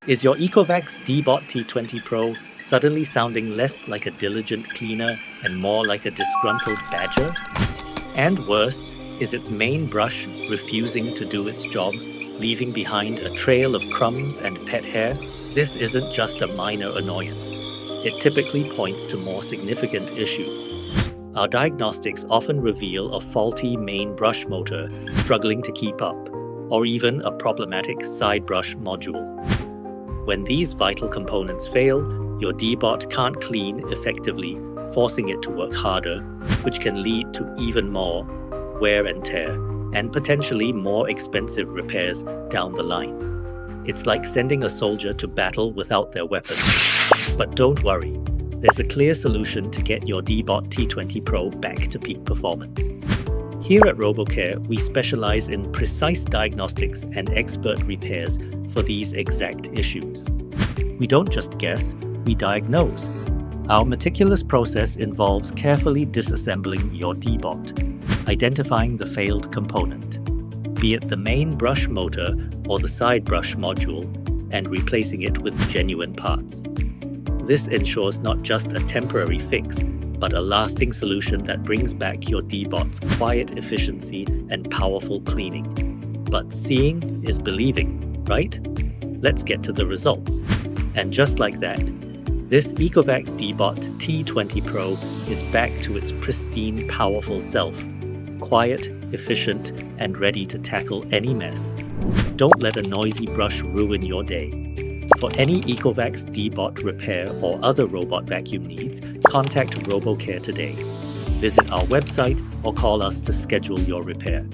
Is your Ecovacs Deebot T20 Pro suddenly sounding less like a diligent cleaner and more like a disgruntled badger? And worse, is its main brush refusing to do its job, leaving behind a trail of crumbs and pet hair? This isn't just a minor annoyance. It typically points to more significant issues. Our diagnostics often reveal a faulty main brush motor struggling to keep up, or even a problematic side brush module. When these vital components fail, your Deebot can't clean effectively, forcing it to work harder, which can lead to even more wear and tear, and potentially more expensive repairs down the line. It's like sending a soldier to battle without their weapons. But don't worry, there's a clear solution to get your Deebot T20 Pro back to peak performance. Here at RoboCare, we specialize in precise diagnostics and expert repairs for these exact issues. We don't just guess, we diagnose. Our meticulous process involves carefully disassembling your Deebot, identifying the failed component, be it the main brush motor or the side brush module, and replacing it with genuine parts. This ensures not just a temporary fix, but a lasting solution that brings back your Deebot's quiet efficiency and powerful cleaning. But seeing is believing, right? Let's get to the results. And just like that, this Ecovacs Deebot T20 Pro is back to its pristine, powerful self. Quiet, efficient, and ready to tackle any mess. Don't let a noisy brush ruin your day. For any Ecovacs Deebot repair or other robot vacuum needs, contact RoboCare today. Visit our website or call us to schedule your repair.